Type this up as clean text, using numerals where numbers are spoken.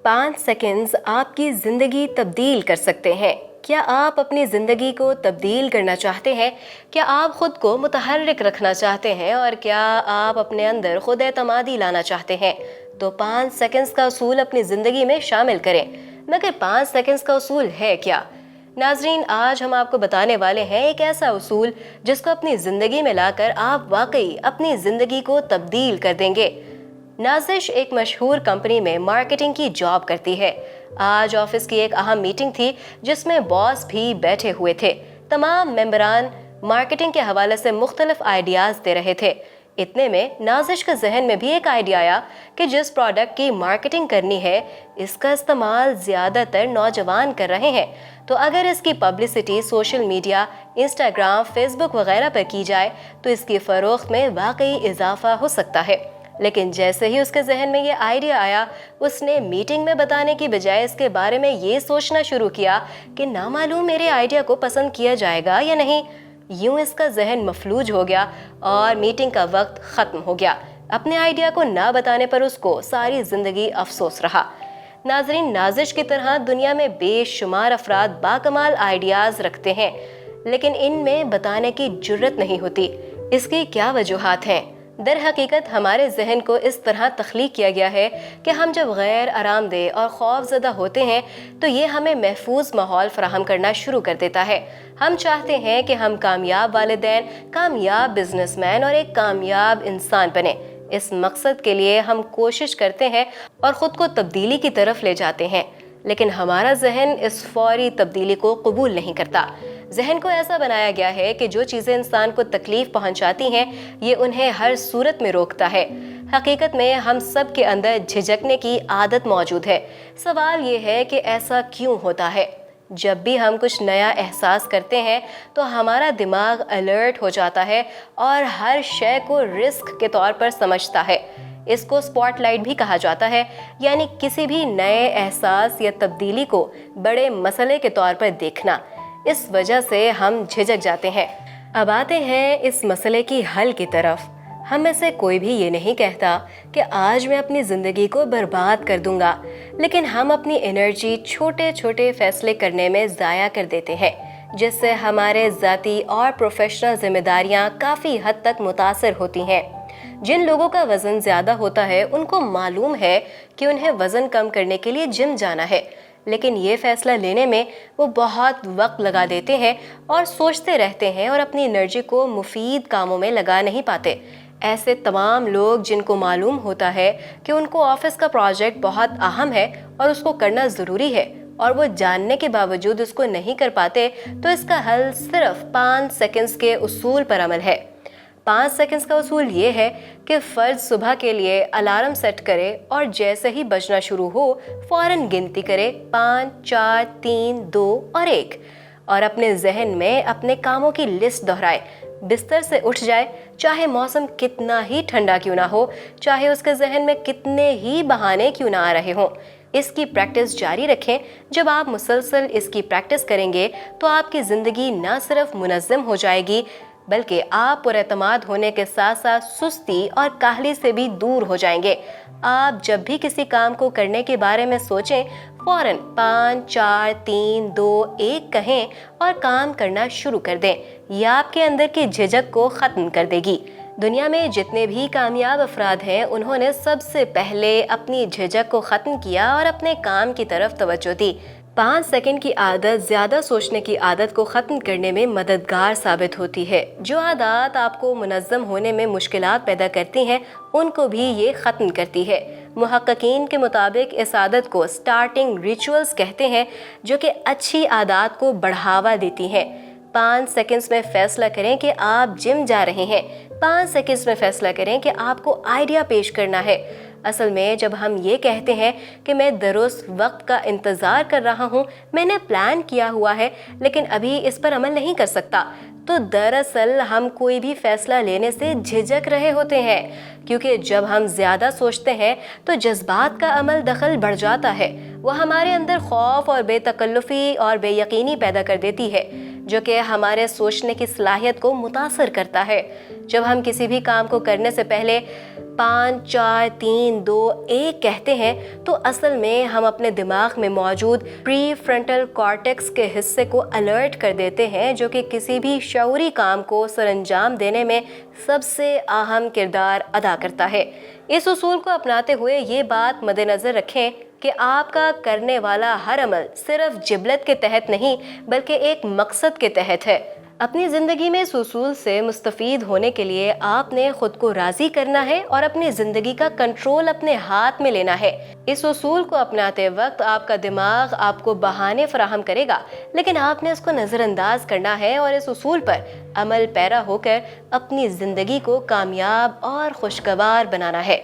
5 seconds आपकी ज़िंदगी तब्दील कर सकते हैं। क्या आप अपनी ज़िंदगी को तब्दील करना चाहते हैं? क्या आप ख़ुद को मुतहर्रिक रखना चाहते हैं? और क्या आप अपने अंदर खुद एतमादी लाना चाहते हैं? तो 5 सेकंड्स का असूल अपनी ज़िंदगी में शामिल करें। मगर 5 सेकंड्स का असूल है क्या? नाजरीन, आज हम आपको बताने वाले हैं एक ऐसा उसूल जिसको अपनी ज़िंदगी में लाकर आप वाकई अपनी ज़िंदगी को तब्दील कर देंगे। नाजिश एक मशहूर कंपनी में मार्केटिंग की जॉब करती है। आज ऑफिस की एक अहम मीटिंग थी जिसमें बॉस भी बैठे हुए थे। तमाम मेंबरान मार्केटिंग के हवाले से मुख्तलिफ आइडियाज़ दे रहे थे। इतने में नाजिश के जहन में भी एक आइडिया आया कि जिस प्रोडक्ट की मार्केटिंग करनी है इसका इस्तेमाल ज़्यादातर नौजवान कर रहे हैं, तो अगर इसकी publicity social media, Instagram, Facebook वगैरह पर की जाए तो इसकी फ़रोख्त में वाकई इजाफा हो सकता है। लेकिन जैसे ही उसके जहन में ये आइडिया आया, उसने मीटिंग में बताने की बजाय इसके बारे में ये सोचना शुरू किया कि नामालूम मेरे आइडिया को पसंद किया जाएगा या नहीं। यूं इसका जहन मफलूज हो गया और मीटिंग का वक्त ख़त्म हो गया। अपने आइडिया को ना बताने पर उसको सारी ज़िंदगी अफसोस रहा। नाजरीन, नाजिश की तरह दुनिया में बेशुमार अफराद बाकमाल आइडियाज़ रखते हैं, लेकिन इनमें बताने की जुर्रत नहीं होती। इसकी क्या वजूहात हैं? दर हकीकत हमारे जहन को इस तरह तख्लीक किया गया है कि हम जब गैर आरामदेह और खौफज़दा होते हैं तो ये हमें महफूज माहौल फराहम करना शुरू कर देता है। हम चाहते हैं कि हम कामयाब वालिदैन, कामयाब बिजनेसमैन और एक कामयाब इंसान बने। इस मकसद के लिए हम कोशिश करते हैं और ख़ुद को तब्दीली की तरफ ले जाते हैं, लेकिन हमारा जहन इस फौरी तब्दीली को कबूल नहीं करता। जहन को ऐसा बनाया गया है कि जो चीज़ें इंसान को तकलीफ पहुंचाती हैं ये उन्हें हर सूरत में रोकता है। हकीकत में हम सब के अंदर झिझकने की आदत मौजूद है। सवाल ये है कि ऐसा क्यों होता है? जब भी हम कुछ नया एहसास करते हैं तो हमारा दिमाग अलर्ट हो जाता है और हर शय को रिस्क के तौर पर समझता है। इसको स्पॉटलाइट भी कहा जाता है, यानी किसी भी नए एहसास या तब्दीली को बड़े मसले के तौर पर देखना। इस वजह से हम झिझक जाते हैं। अब आते हैं इस मसले की हल की तरफ। हम में से कोई भी ये नहीं कहता कि आज मैं अपनी ज़िंदगी को बर्बाद कर दूंगा, लेकिन हम अपनी एनर्जी छोटे छोटे फैसले करने में ज़ाया कर देते हैं, जिससे हमारे ज़ाती और प्रोफेशनल जिम्मेदारियां काफ़ी हद तक मुतासर होती हैं। जिन लोगों का वज़न ज़्यादा होता है उनको मालूम है कि उन्हें वज़न कम करने के लिए जिम जाना है, लेकिन ये फैसला लेने में वो बहुत वक्त लगा देते हैं और सोचते रहते हैं और अपनी एनर्जी को मुफीद कामों में लगा नहीं पाते। ऐसे तमाम लोग जिनको मालूम होता है कि उनको ऑफिस का प्रोजेक्ट बहुत अहम है और उसको करना ज़रूरी है और वो जानने के बावजूद उसको नहीं कर पाते, तो इसका हल सिर्फ 5 सेकंड्स के उसूल पर अमल है। 5 सेकंड्स का उसूल ये है कि फ़र्द सुबह के लिए अलार्म सेट करे और जैसे ही बजना शुरू हो फ़ौरन गिनती करे 5, 4, 3, 2 और 1 और अपने जहन में अपने कामों की लिस्ट दोहराए। बिस्तर से उठ जाए, चाहे मौसम कितना ही ठंडा क्यों ना हो, चाहे उसके जहन में कितने ही बहाने क्यों ना आ रहे हों। इसकी प्रैक्टिस जारी रखें। जब आप मुसलसल इसकी प्रैक्टिस करेंगे तो आपकी ज़िंदगी ना सिर्फ मुनज़्ज़म हो जाएगी, बल्कि आप पुरएतमाद होने के साथ साथ सुस्ती और काहली से भी दूर हो जाएंगे। आप जब भी किसी काम को करने के बारे में सोचें, फौरन 5, 4, 3, 2, 1 कहें और काम करना शुरू कर दें। यह आपके अंदर की झिझक को ख़त्म कर देगी। दुनिया में जितने भी कामयाब अफराद हैं, उन्होंने सबसे पहले अपनी झिझक को ख़त्म किया और अपने काम की तरफ तवज्जो दी। 5 सेकंड की आदत ज़्यादा सोचने की आदत को ख़त्म करने में मददगार साबित होती है। जो आदत आपको मुनज़्ज़म होने में मुश्किलात पैदा करती हैं, उनको भी ये ख़त्म करती है। मुहक्किकीन के मुताबिक इस आदत को स्टार्टिंग रिचुअल्स कहते हैं, जो कि अच्छी आदत को बढ़ावा देती हैं। 5 सेकंड्स में फ़ैसला करें कि आप जिम जा रहे हैं। 5 सेकंड्स में फ़ैसला करें कि आपको आइडिया पेश करना है। असल में जब हम ये कहते हैं कि मैं दुरुस्त वक्त का इंतज़ार कर रहा हूँ, मैंने प्लान किया हुआ है लेकिन अभी इस पर अमल नहीं कर सकता, तो दरअसल हम कोई भी फ़ैसला लेने से झिझक रहे होते हैं, क्योंकि जब हम ज़्यादा सोचते हैं तो जज्बात का अमल दखल बढ़ जाता है। वह हमारे अंदर खौफ और बेतकल्लुफ़ी और बेयकीनी पैदा कर देती है, जो कि हमारे सोचने की सलाहियत को मुतासर करता है। जब हम किसी भी काम को करने से पहले 5 4 3 2 1 کہتے ہیں تو اصل میں ہم اپنے دماغ میں موجود پری فرنٹل کارٹیکس کے حصے کو الرٹ کر دیتے ہیں، جو کہ کسی بھی شعوری کام کو سر انجام دینے میں سب سے اہم کردار ادا کرتا ہے۔ اس اصول کو اپناتے ہوئے یہ بات مد نظر رکھیں کہ آپ کا کرنے والا ہر عمل صرف جبلت کے تحت نہیں بلکہ ایک مقصد کے تحت ہے۔ اپنی زندگی میں اس اصول سے مستفید ہونے کے لیے آپ نے خود کو راضی کرنا ہے اور اپنی زندگی کا کنٹرول اپنے ہاتھ میں لینا ہے۔ اس اصول کو اپناتے وقت آپ کا دماغ آپ کو بہانے فراہم کرے گا، لیکن آپ نے اس کو نظر انداز کرنا ہے اور اس اصول پر عمل پیرا ہو کر اپنی زندگی کو کامیاب اور خوشگوار بنانا ہے۔